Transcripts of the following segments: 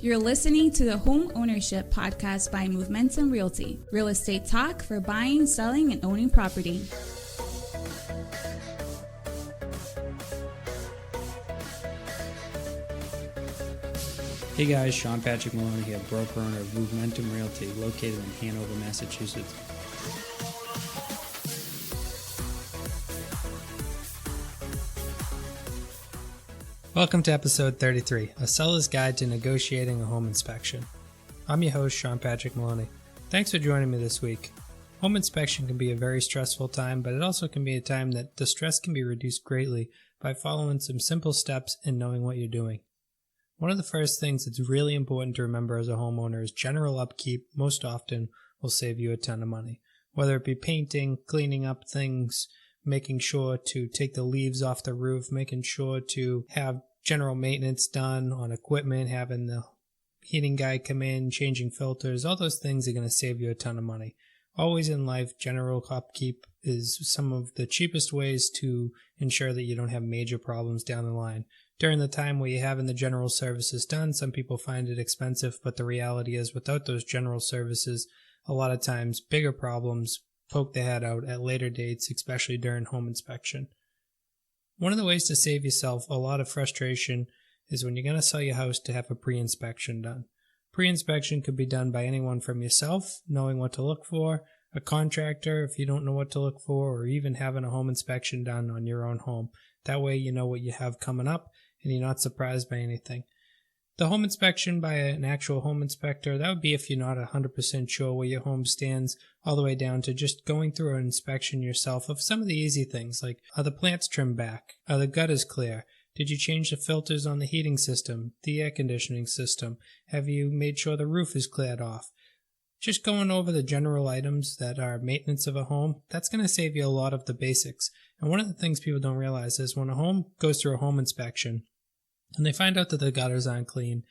You're listening to the Homeownership podcast by Momentum Realty, real estate talk for buying, selling, and owning property. Hey guys, Sean Patrick Maloney here, broker owner of Momentum Realty, located in Hanover, Massachusetts. Welcome to episode 33, a seller's guide to negotiating a home inspection. I'm your host, Sean Patrick Maloney. Thanks for joining me this week. Home inspection can be a very stressful time, but it also can be a time that the stress can be reduced greatly by following some simple steps and knowing what you're doing. One of the first things that's really important to remember as a homeowner is general upkeep most often will save you a ton of money. Whether it be painting, cleaning up things, making sure to take the leaves off the roof, making sure to have general maintenance done on equipment, having the heating guy come in, changing filters, all those things are going to save you a ton of money. Always in life, general upkeep is some of the cheapest ways to ensure that you don't have major problems down the line. During the time where you're having the general services done, some people find it expensive, but the reality is without those general services, a lot of times bigger problems poke their head out at later dates, especially during home inspection. One of the ways to save yourself a lot of frustration is when you're going to sell your house to have a pre-inspection done. Pre-inspection could be done by anyone from yourself, knowing what to look for, a contractor if you don't know what to look for, or even having a home inspection done on your own home. That way you know what you have coming up and you're not surprised by anything. The home inspection by an actual home inspector, that would be if you're not 100% sure where your home stands, all the way down to just going through an inspection yourself of some of the easy things like, are the plants trimmed back? Are the gutters clear? Did you change the filters on the heating system, the air conditioning system? Have you made sure the roof is cleared off? Just going over the general items that are maintenance of a home, that's going to save you a lot of the basics. And one of the things people don't realize is when a home goes through a home inspection, and they find out that the gutters aren't clean,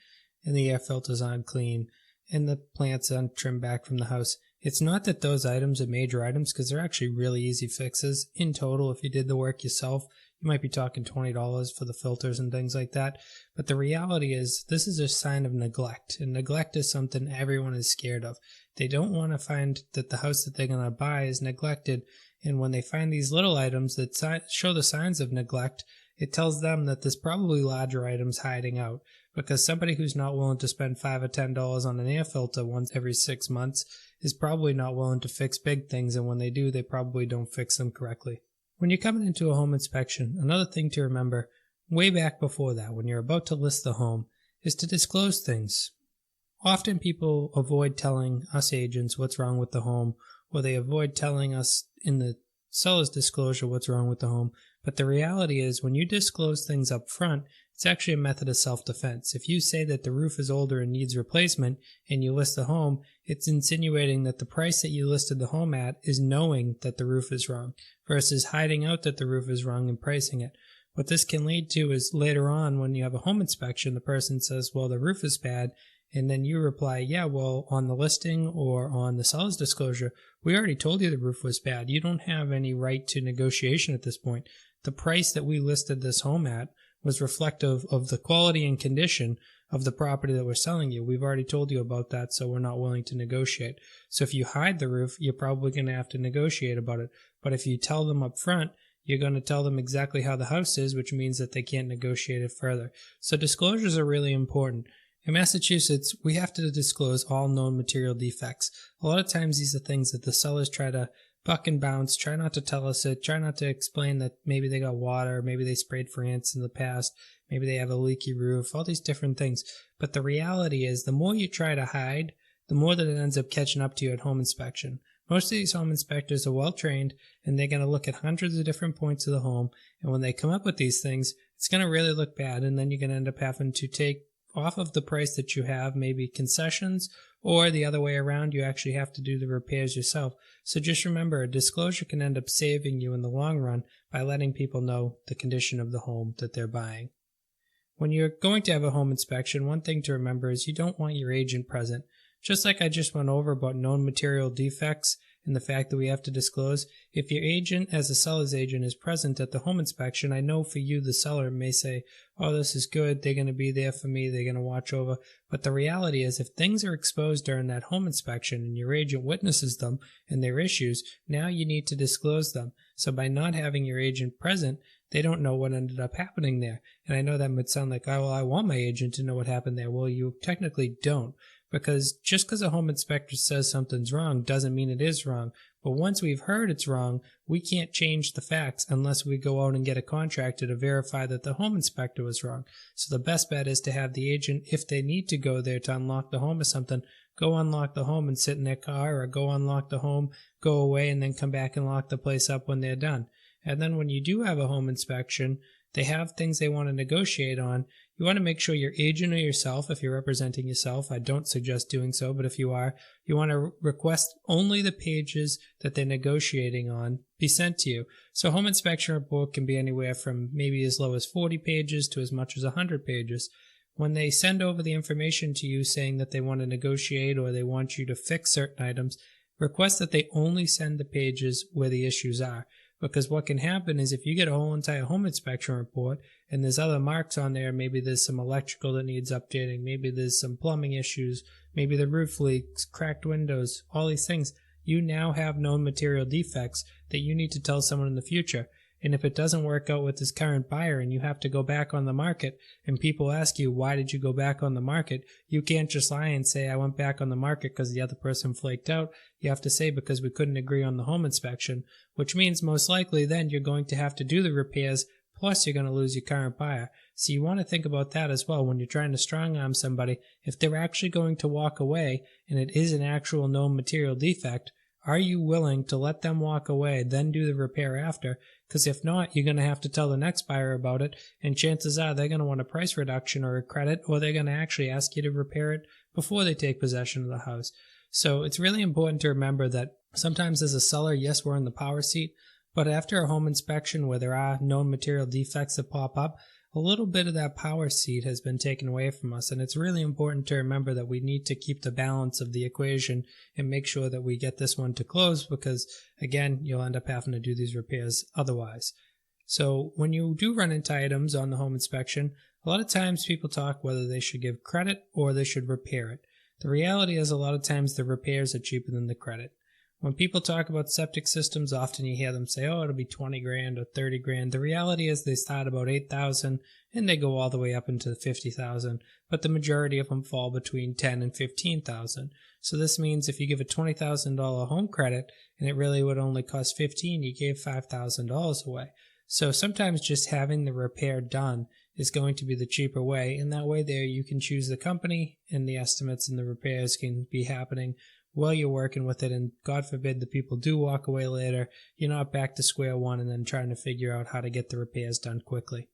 and the air filters aren't clean, and the plants aren't trimmed back from the house. It's not that those items are major items, because they're actually really easy fixes. In total, if you did the work yourself, you might be talking $20 for the filters and things like that. But the reality is, this is a sign of neglect, and neglect is something everyone is scared of. They don't want to find that the house that they're going to buy is neglected, and when they find these little items that show the signs of neglect, it tells them that there's probably larger items hiding out, because somebody who's not willing to spend $5 or $10 on an air filter once every 6 months is probably not willing to fix big things, and when they do, they probably don't fix them correctly. When you're coming into a home inspection, another thing to remember, way back before that, when you're about to list the home, is to disclose things. Often people avoid telling us agents what's wrong with the home, or they avoid telling us in the seller's disclosure what's wrong with the home. But the reality is when you disclose things up front, it's actually a method of self-defense. If you say that the roof is older and needs replacement and you list the home, it's insinuating that the price that you listed the home at is knowing that the roof is wrong versus hiding out that the roof is wrong and pricing it. What this can lead to is later on when you have a home inspection, the person says, well, the roof is bad. And then you reply, yeah, well, on the listing or on the seller's disclosure, we already told you the roof was bad. You don't have any right to negotiation at this point. The price that we listed this home at was reflective of the quality and condition of the property that we're selling you. We've already told you about that, so we're not willing to negotiate. So if you hide the roof, you're probably going to have to negotiate about it. But if you tell them up front, you're going to tell them exactly how the house is, which means that they can't negotiate it further. So disclosures are really important. In Massachusetts, we have to disclose all known material defects. A lot of times these are things that the sellers try to buck and bounce, try not to tell us it, try not to explain that maybe they got water, maybe they sprayed for ants in the past, maybe they have a leaky roof, all these different things. But the reality is the more you try to hide, the more that it ends up catching up to you at home inspection. Most of these home inspectors are well trained and they're going to look at hundreds of different points of the home. And when they come up with these things, it's going to really look bad. And then you're going to end up having to take off of the price that you have, maybe concessions, or the other way around, you actually have to do the repairs yourself. So just remember, a disclosure can end up saving you in the long run by letting people know the condition of the home that they're buying. When you're going to have a home inspection, one thing to remember is you don't want your agent present. Just like I just went over about known material defects, and the fact that we have to disclose. If your agent, as a seller's agent, is present at the home inspection, I know for you, the seller may say, oh, this is good, they're going to be there for me, they're going to watch over. But the reality is, if things are exposed during that home inspection and your agent witnesses them and their issues, now you need to disclose them. So by not having your agent present, they don't know what ended up happening there. And I know that would sound like, oh, well, I want my agent to know what happened there. Well, you technically don't, because just because a home inspector says something's wrong doesn't mean it is wrong. But once we've heard it's wrong, we can't change the facts unless we go out and get a contractor to verify that the home inspector was wrong. So the best bet is to have the agent, if they need to go there to unlock the home or something, go unlock the home and sit in their car, or go unlock the home, go away, and then come back and lock the place up when they're done. And then when you do have a home inspection, they have things they want to negotiate on. You want to make sure your agent or yourself, if you're representing yourself, I don't suggest doing so, but if you are, you want to request only the pages that they're negotiating on be sent to you. So home inspection report can be anywhere from maybe as low as 40 pages to as much as 100 pages. When they send over the information to you saying that they want to negotiate or they want you to fix certain items, request that they only send the pages where the issues are. Because what can happen is if you get a whole entire home inspection report and there's other marks on there, maybe there's some electrical that needs updating, maybe there's some plumbing issues, maybe the roof leaks, cracked windows, all these things, you now have known material defects that you need to tell someone in the future. And if it doesn't work out with this current buyer and you have to go back on the market and people ask you, why did you go back on the market? You can't just lie and say, I went back on the market because the other person flaked out. You have to say, because we couldn't agree on the home inspection, which means most likely then you're going to have to do the repairs, plus you're going to lose your current buyer. So you want to think about that as well when you're trying to strong arm somebody. If they're actually going to walk away and it is an actual known material defect, are you willing to let them walk away, then do the repair after? Because if not, you're going to have to tell the next buyer about it, and chances are they're going to want a price reduction or a credit, or they're going to actually ask you to repair it before they take possession of the house. So it's really important to remember that sometimes as a seller, yes, we're in the power seat, but after a home inspection where there are known material defects that pop up, a little bit of that power seat has been taken away from us, and it's really important to remember that we need to keep the balance of the equation and make sure that we get this one to close, because again, you'll end up having to do these repairs otherwise. So when you do run into items on the home inspection, a lot of times people talk whether they should give credit or they should repair it. The reality is a lot of times the repairs are cheaper than the credit. When people talk about septic systems, often you hear them say, oh, it'll be 20 grand or 30 grand. The reality is they start about 8,000 and they go all the way up into 50,000, but the majority of them fall between 10 and 15,000. So this means if you give a $20,000 home credit and it really would only cost 15, you gave $5,000 away. So sometimes just having the repair done is going to be the cheaper way, and that way there you can choose the company and the estimates and the repairs can be happening while you're working with it, and God forbid the people do walk away later, you're not back to square one and then trying to figure out how to get the repairs done quickly.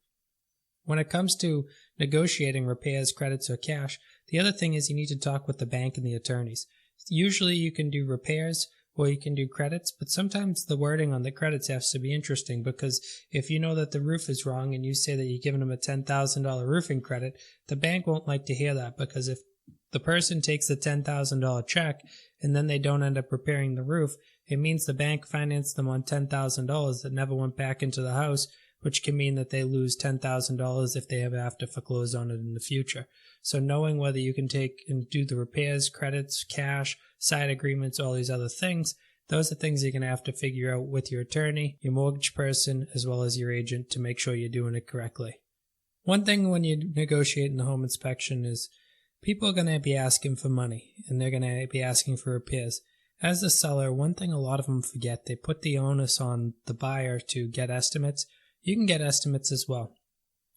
When it comes to negotiating repairs, credits, or cash, the other thing is you need to talk with the bank and the attorneys. Usually you can do repairs or you can do credits, but sometimes the wording on the credits has to be interesting, because if you know that the roof is wrong and you say that you're giving them a $10,000 roofing credit, the bank won't like to hear that, because if the person takes the $10,000 check and then they don't end up repairing the roof, it means the bank financed them on $10,000 that never went back into the house, which can mean that they lose $10,000 if they ever have to foreclose on it in the future. So knowing whether you can take and do the repairs, credits, cash, side agreements, all these other things, those are things you're going to have to figure out with your attorney, your mortgage person, as well as your agent to make sure you're doing it correctly. One thing when you negotiate in the home inspection is people are going to be asking for money, and they're going to be asking for repairs. As a seller, one thing a lot of them forget, they put the onus on the buyer to get estimates. You can get estimates as well.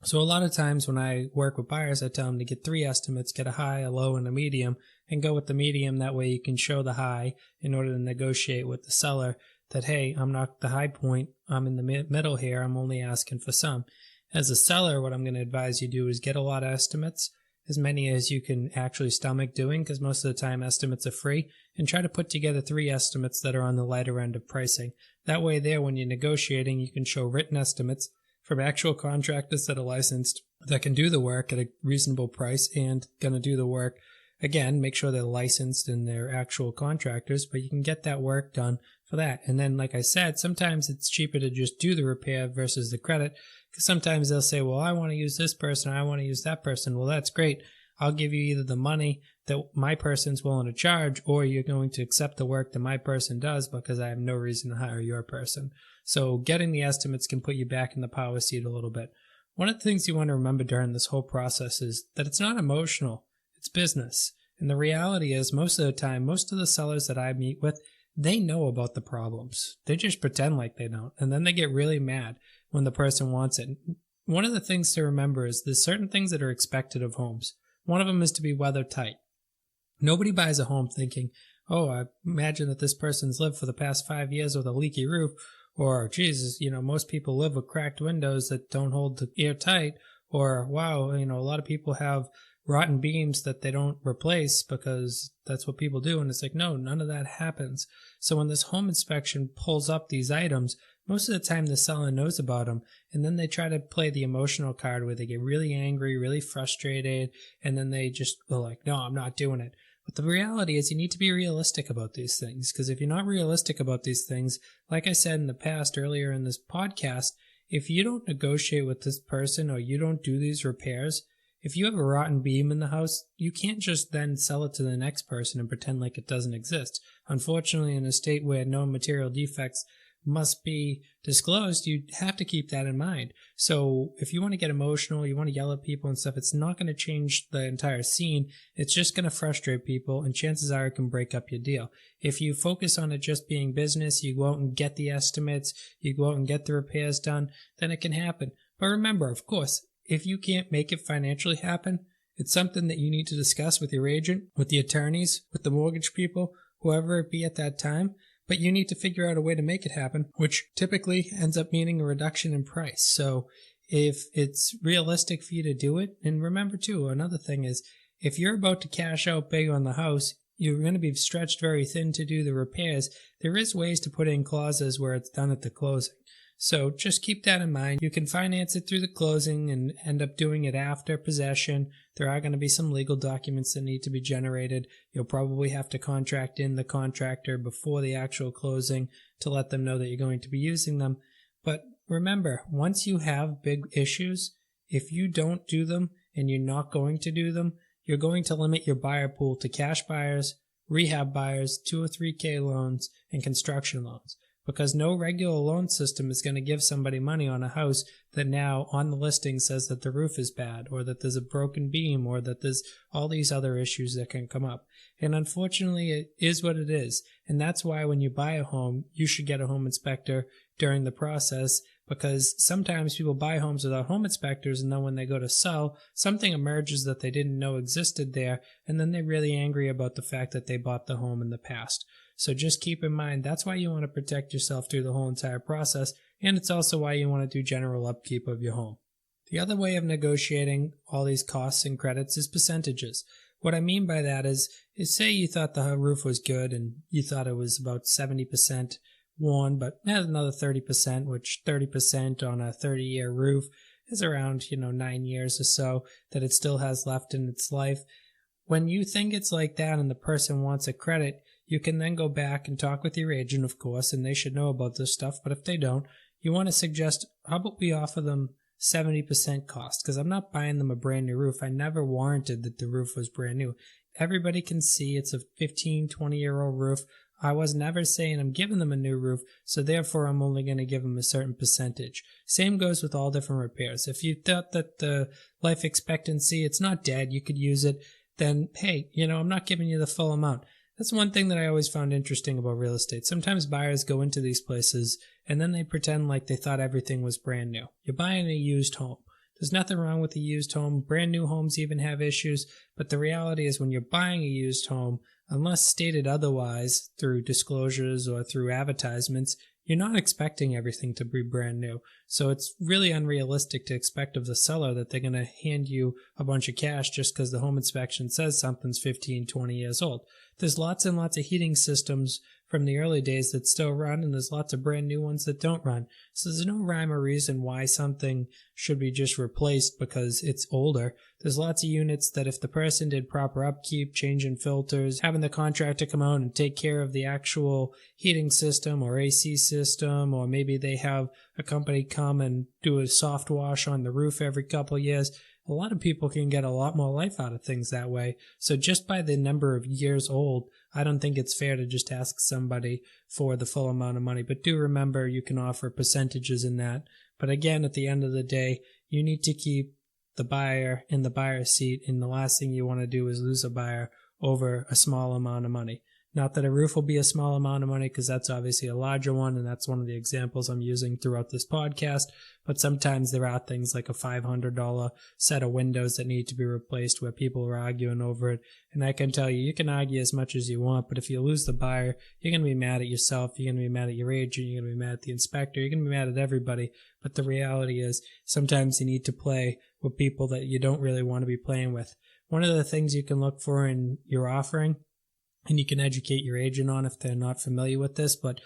So a lot of times when I work with buyers, I tell them to get 3 estimates, get a high, a low, and a medium, and go with the medium. That way you can show the high in order to negotiate with the seller that, hey, I'm not the high point, I'm in the middle here, I'm only asking for some. As a seller, what I'm going to advise you do is get a lot of estimates, as many as you can actually stomach doing, because most of the time estimates are free, and try to put together 3 estimates that are on the lighter end of pricing. That way there, when you're negotiating, you can show written estimates from actual contractors that are licensed, that can do the work at a reasonable price and going to do the work again, make sure they're licensed and they're actual contractors, but you can get that work done for that. And then, like I said, sometimes it's cheaper to just do the repair versus the credit, because sometimes they'll say, well, I want to use this person, or I want to use that person. Well, that's great. I'll give you either the money that my person's willing to charge, or you're going to accept the work that my person does because I have no reason to hire your person. So getting the estimates can put you back in the power seat a little bit. One of the things you want to remember during this whole process is that it's not emotional, it's business. And the reality is, most of the time, most of the sellers that I meet with, they know about the problems. They just pretend like they don't. And then they get really mad when the person wants it. One of the things to remember is there's certain things that are expected of homes. One of them is to be weather tight. Nobody buys a home thinking, oh, I imagine that this person's lived for the past 5 years with a leaky roof, or, Jesus, most people live with cracked windows that don't hold the air tight, or, wow, a lot of people have rotten beams that they don't replace because that's what people do. And it's like, no, none of that happens. So when this home inspection pulls up these items, most of the time the seller knows about them, and then they try to play the emotional card where they get really angry, really frustrated, and then they just are like, no, I'm not doing it. But the reality is you need to be realistic about these things, because if you're not realistic about these things, like I said in the past earlier in this podcast, if you don't negotiate with this person or you don't do these repairs, if you have a rotten beam in the house, you can't just then sell it to the next person and pretend like it doesn't exist. Unfortunately, in a state where no material defects must be disclosed, you have to keep that in mind. So if you want to get emotional, you want to yell at people and stuff, it's not going to change the entire scene. It's just going to frustrate people, and chances are it can break up your deal. If you focus on it just being business, you go out and get the estimates, you go out and get the repairs done, then it can happen. But remember, of course, if you can't make it financially happen, it's something that you need to discuss with your agent, with the attorneys, with the mortgage people, whoever it be at that time. But you need to figure out a way to make it happen, which typically ends up meaning a reduction in price. So if it's realistic for you to do it, and remember too, another thing is, if you're about to cash out big on the house, you're going to be stretched very thin to do the repairs. There is ways to put in clauses where it's done at the closing. So just keep that in mind. You can finance it through the closing and end up doing it after possession. There are going to be some legal documents that need to be generated. You'll probably have to contract in the contractor before the actual closing to let them know that you're going to be using them. But remember, once you have big issues, if you don't do them and you're not going to do them, you're going to limit your buyer pool to cash buyers, rehab buyers, 2 or 3K loans, and construction loans. Because no regular loan system is going to give somebody money on a house that now on the listing says that the roof is bad, or that there's a broken beam, or that there's all these other issues that can come up. And unfortunately, it is what it is. And that's why when you buy a home, you should get a home inspector during the process, because sometimes people buy homes without home inspectors, and then when they go to sell, something emerges that they didn't know existed there, and then they're really angry about the fact that they bought the home in the past. So just keep in mind, that's why you want to protect yourself through the whole entire process, and it's also why you want to do general upkeep of your home. The other way of negotiating all these costs and credits is percentages. What I mean by that is say you thought the roof was good and you thought it was about 70% worn, but has another 30%, which 30% on a 30-year roof is around, 9 years or so that it still has left in its life. When you think it's like that and the person wants a credit, you can then go back and talk with your agent, of course, and they should know about this stuff. But if they don't, you want to suggest, how about we offer them 70% cost? Because I'm not buying them a brand new roof. I never warranted that the roof was brand new. Everybody can see it's a 15, 20-year-old roof. I was never saying I'm giving them a new roof, so therefore I'm only going to give them a certain percentage. Same goes with all different repairs. If you thought that the life expectancy, it's not dead, you could use it, then hey, I'm not giving you the full amount. That's one thing that I always found interesting about real estate. Sometimes buyers go into these places and then they pretend like they thought everything was brand new. You're buying a used home. There's nothing wrong with a used home. Brand new homes even have issues. But the reality is when you're buying a used home, unless stated otherwise through disclosures or through advertisements, you're not expecting everything to be brand new. So it's really unrealistic to expect of the seller that they're going to hand you a bunch of cash just because the home inspection says something's 15, 20 years old. There's lots and lots of heating systems from the early days that still run, and there's lots of brand new ones that don't run. So there's no rhyme or reason why something should be just replaced because it's older. There's lots of units that if the person did proper upkeep, changing filters, having the contractor come out and take care of the actual heating system or AC system, or maybe they have a company come and do a soft wash on the roof every couple of years, a lot of people can get a lot more life out of things that way. So just by the number of years old, I don't think it's fair to just ask somebody for the full amount of money. But do remember, you can offer percentages in that. But again, at the end of the day, you need to keep the buyer in the buyer's seat, and the last thing you want to do is lose a buyer over a small amount of money. Not that a roof will be a small amount of money, because that's obviously a larger one, and that's one of the examples I'm using throughout this podcast. But sometimes there are things like a $500 set of windows that need to be replaced where people are arguing over it. And I can tell you, you can argue as much as you want, but if you lose the buyer, you're going to be mad at yourself, you're going to be mad at your agent, you're going to be mad at the inspector, you're going to be mad at everybody. But the reality is, sometimes you need to play with people that you don't really want to be playing with. One of the things you can look for in your offering, and you can educate your agent on if they're not familiar with this, but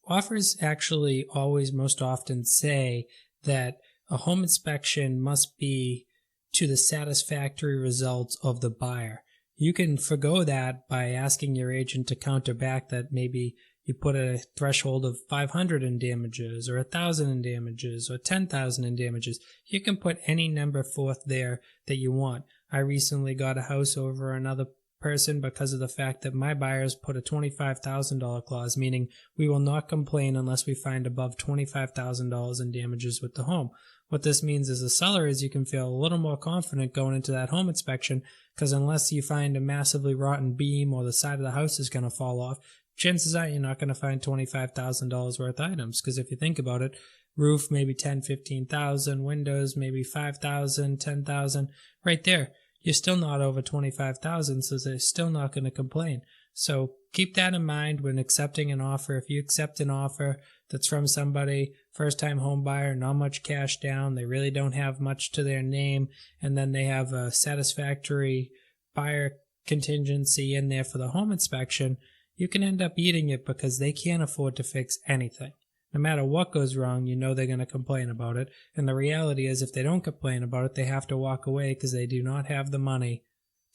offers actually always most often say that a home inspection must be to the satisfactory results of the buyer. You can forgo that by asking your agent to counter back that maybe you put a threshold of 500 in damages or 1,000 in damages or 10,000 in damages. You can put any number forth there that you want. I recently got a house over another person because of the fact that my buyers put a $25,000 clause, meaning we will not complain unless we find above $25,000 in damages with the home. What this means as a seller is you can feel a little more confident going into that home inspection, because unless you find a massively rotten beam or the side of the house is going to fall off, chances are you're not going to find $25,000 worth of items. Because if you think about it, roof maybe $10,000, $15,000, windows maybe $5,000, $10,000, right there. You're still not over $25,000, so they're still not going to complain. So keep that in mind when accepting an offer. If you accept an offer that's from somebody, first-time home buyer, not much cash down, they really don't have much to their name, and then they have a satisfactory buyer contingency in there for the home inspection, you can end up eating it because they can't afford to fix anything. No matter what goes wrong, you know they're going to complain about it. And the reality is, if they don't complain about it, they have to walk away because they do not have the money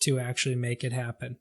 to actually make it happen.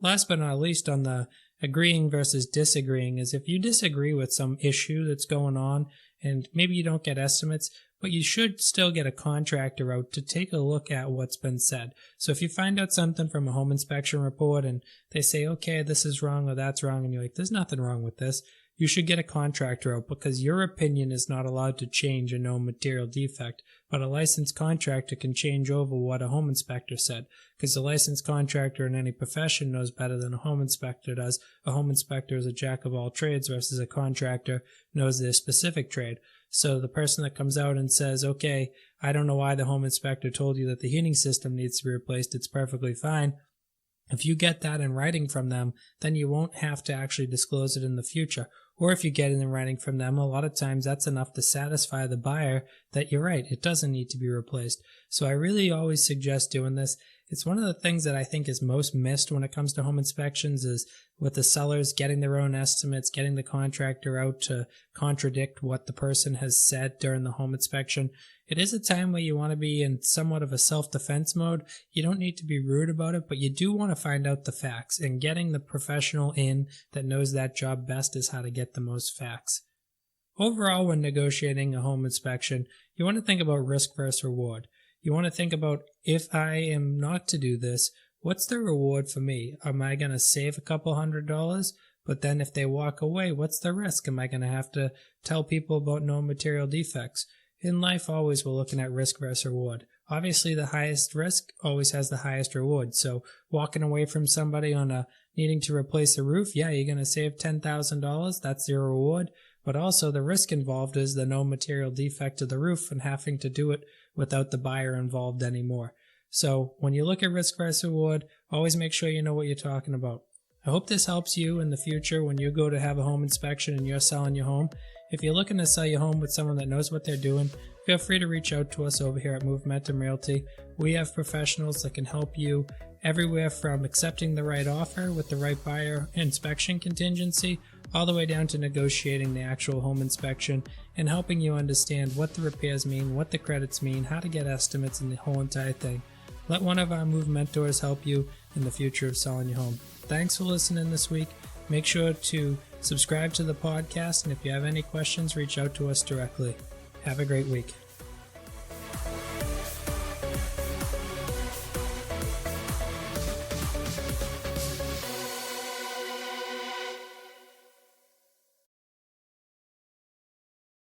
Last but not least, on the agreeing versus disagreeing, is if you disagree with some issue that's going on, and maybe you don't get estimates, but you should still get a contractor out to take a look at what's been said. So if you find out something from a home inspection report and they say, okay, this is wrong or that's wrong, and you're like, there's nothing wrong with this, you should get a contractor out, because your opinion is not allowed to change a known material defect, but a licensed contractor can change over what a home inspector said, because a licensed contractor in any profession knows better than a home inspector does. A home inspector is a jack of all trades versus a contractor knows their specific trade. So the person that comes out and says, okay, I don't know why the home inspector told you that the heating system needs to be replaced, it's perfectly fine. If you get that in writing from them, then you won't have to actually disclose it in the future. Or if you get it in writing from them, a lot of times that's enough to satisfy the buyer that you're right, it doesn't need to be replaced. So I really always suggest doing this. It's one of the things that I think is most missed when it comes to home inspections, is with the sellers getting their own estimates, getting the contractor out to contradict what the person has said during the home inspection. It is a time where you want to be in somewhat of a self-defense mode. You don't need to be rude about it, but you do want to find out the facts, and getting the professional in that knows that job best is how to get the most facts. Overall, when negotiating a home inspection, you want to think about risk versus reward. You want to think about, if I am not to do this, what's the reward for me? Am I going to save a couple $100? But then if they walk away, what's the risk? Am I going to have to tell people about known material defects? In life, always we're looking at risk versus reward. Obviously, the highest risk always has the highest reward. So walking away from somebody on needing to replace a roof, yeah, you're going to save $10,000. That's your reward. But also the risk involved is the known material defect of the roof and having to do it without the buyer involved anymore. So when you look at risk versus reward, always make sure you know what you're talking about. I hope this helps you in the future when you go to have a home inspection and you're selling your home. If you're looking to sell your home with someone that knows what they're doing, feel free to reach out to us over here at Momentum Realty. We have professionals that can help you everywhere from accepting the right offer with the right buyer inspection contingency, all the way down to negotiating the actual home inspection and helping you understand what the repairs mean, what the credits mean, how to get estimates, and the whole entire thing. Let one of our Move mentors help you in the future of selling your home. Thanks for listening this week. Make sure to subscribe to the podcast, and if you have any questions, reach out to us directly. Have a great week.